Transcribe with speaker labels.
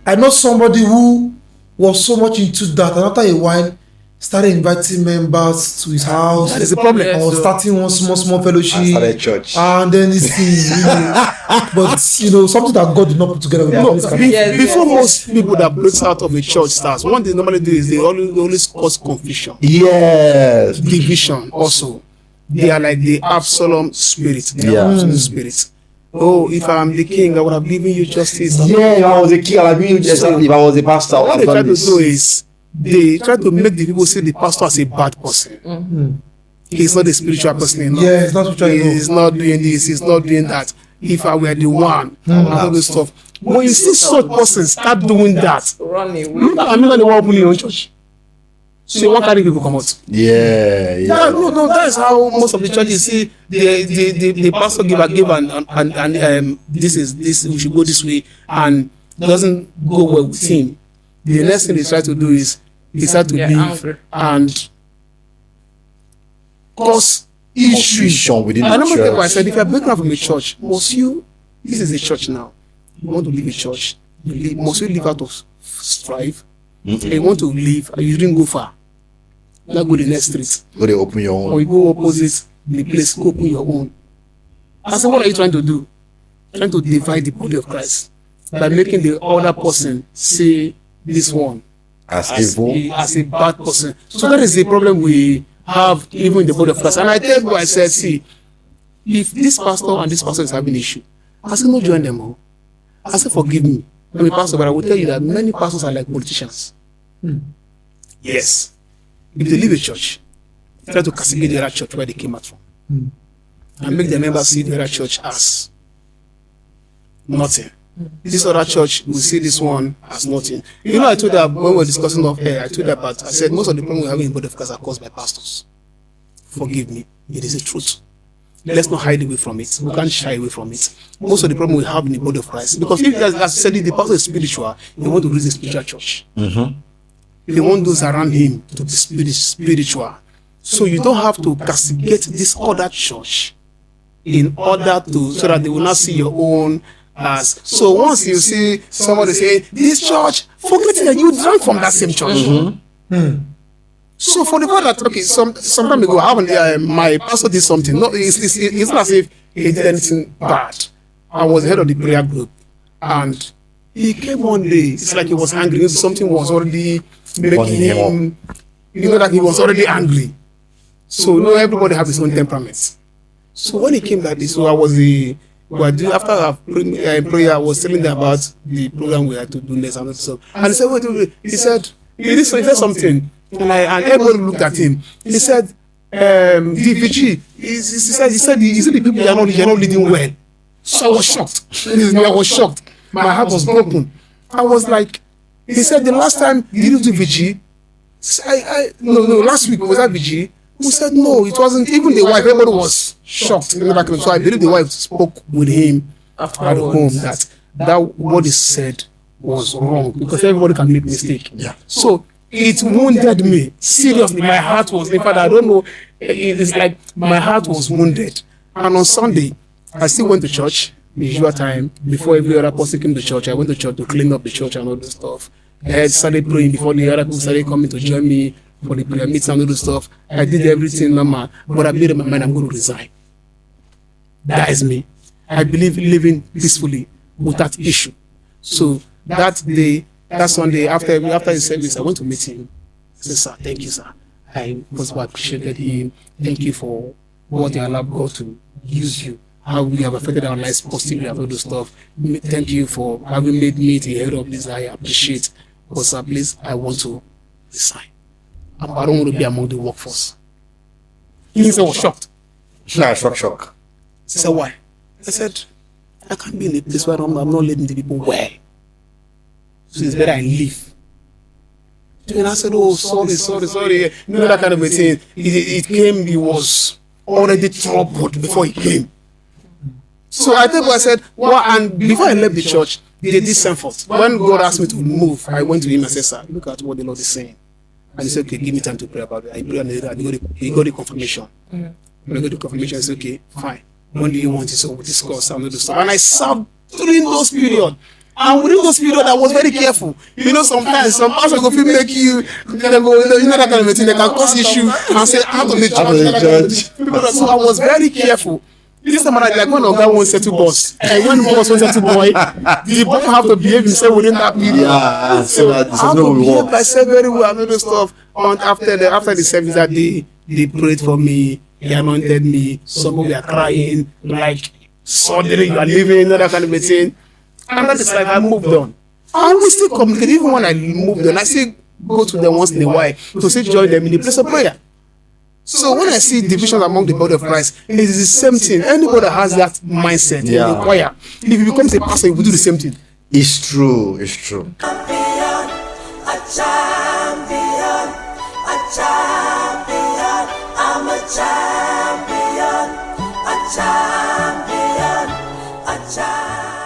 Speaker 1: I know somebody who was so much into that, and after a while, started inviting members to his house.
Speaker 2: That is the problem.
Speaker 1: Or starting one small fellowship.
Speaker 3: And started church.
Speaker 1: And then this thing, but something that God did not put together.
Speaker 2: Before most people that breaks out of a church starts, what they normally do is they always cause confusion.
Speaker 3: Yes.
Speaker 2: Division also. They are like the Absalom spirit. They are Absalom spirit. Oh, if I'm the king, I would have given you justice.
Speaker 3: Yeah, if I was a king, I would have given you justice. If I was a pastor,
Speaker 2: what they try to do is they try to make the people see the pastor as a bad person.
Speaker 1: Mm-hmm.
Speaker 2: He's not a spiritual person.
Speaker 1: Yeah, he's not spiritual.
Speaker 2: He's not doing this. He's not doing that. If I were the one, all this stuff. When you see such persons start doing that, I'm not the one opening your own church. So what kind of people come out?
Speaker 3: Yeah.
Speaker 2: No, that is how most of the churches see the pastor give and this we should go this way, and doesn't go well with him. The next thing they try to do is they start to leave and cause issues
Speaker 3: within the
Speaker 2: church. I remember
Speaker 3: church.
Speaker 2: I said, if you're breaking out from a church, this is a church now. You want to leave a church, must you leave out of strife? And you want to leave and you didn't go far. Now go the next street.
Speaker 3: Go to open your own.
Speaker 2: Or you go opposite the place, go open your own. I said, what are you trying to do? Trying to divide the body of Christ by making the other person see this one
Speaker 3: as evil,
Speaker 2: as a bad person. So that is the problem we have even in the body of Christ. And I tell you, I said, see, if this pastor and this pastor is having an issue, I said, no, join them all. I said, forgive me. I'm a pastor, but I will tell you that many pastors are like politicians. Yes. If they leave a church, they try to castigate the other church where they came out from. And make the members see the other church as nothing. This other church will see this one as nothing. I told that when we were discussing off air, I said most of the problems we have in the body of Christ are caused by pastors. Forgive me, it is the truth. Let's not hide away from it. We can't shy away from it. Most of the problem we have in the body of Christ, because if, as I said, the pastor is spiritual, they want to raise a spiritual church. They want those around him to be spiritual. So you don't have to castigate this other church in order to, so that they will not see your own as. So once you see somebody say, this church, forget that you drank from that same church. So for the fact that, okay, some time ago, my pastor did something. No, it's not as if he did anything bad. I was the head of the prayer group, and he came one day. It's like he was angry. Something was already making him, that he was already angry. So everybody has his own temperament. So when he came that day, so I was after our prayer, I was telling them about the program we had to do next and stuff. And he said, wait. He said something. And everybody looked at him. He said, DVG, he said, the people you're not leading well. So I was shocked. My heart was broken. I was like, he said, the last time did you do VG? No, last week was that VG? We said, no, it wasn't. Even the wife, everybody was shocked. So I believe the wife spoke with him at home that what he said was wrong, because everybody can make mistake.
Speaker 3: Yeah.
Speaker 2: So it wounded me. Seriously, my heart was, in fact, I don't know, it's like my heart was wounded. And on Sunday, I still went to church, the usual time, before every other person came to church. I went to church to clean up the church and all this stuff. I started praying before the other people started coming to join me for the prayer meetings and all this stuff. I did everything normal, but I made up my mind I'm going to resign. That is me. I believe in living peacefully without issue. So that Sunday, after the service, I went to meet him. I said, sir, thank you, sir. I appreciated him. Thank you for what you allowed God to use you. How we have affected our lives positively and all this stuff. Thank you for having made me the head of this. I appreciate. But sir, please, I want to resign. I don't want to be among the workforce. He was shocked.
Speaker 3: Shock.
Speaker 2: He said, why? I said, I can't be in a place where I'm not letting the people well. So it's better I leave. And I said, oh, sorry. That kind of a thing. He was already troubled before he came. So I said, well, and before I left the church, they did send forth. When God asked me to move, I went to him and said, sir, look at what the Lord is saying. And he said, okay, give me time to pray about it. I prayed and he got the confirmation. When I got the confirmation, I said, okay, fine. When do you want it? So we'll discuss and all this stuff. And I served during those periods. And within those period, I was very careful. You know, sometimes some pastors go feel make you, they go, you know that kind of thing. They can cause issue and say out of the church.
Speaker 3: Out of the church.
Speaker 2: So I was very careful. This time around, like when Oga won't settle boss, and when boss won't settle boy, the boy have to behave himself within that period.
Speaker 3: Yeah, so that
Speaker 2: I have to behave myself very well and all this stuff. And after the service that day, they prayed for me, they anointed me. Some of them were crying, like suddenly you are leaving, that kind of thing. And that is like I moved on. And we still communicate. Even when I moved on, I still go to them once in a while to still join them in the place of prayer. So when I see divisions among the body of Christ, it is the same thing. Anybody that has that mindset in the choir, if he becomes a pastor, he will do the same thing.
Speaker 3: It's true. It's true.
Speaker 4: Champion, a champion, a champion. I'm a champion, a champion, a champion.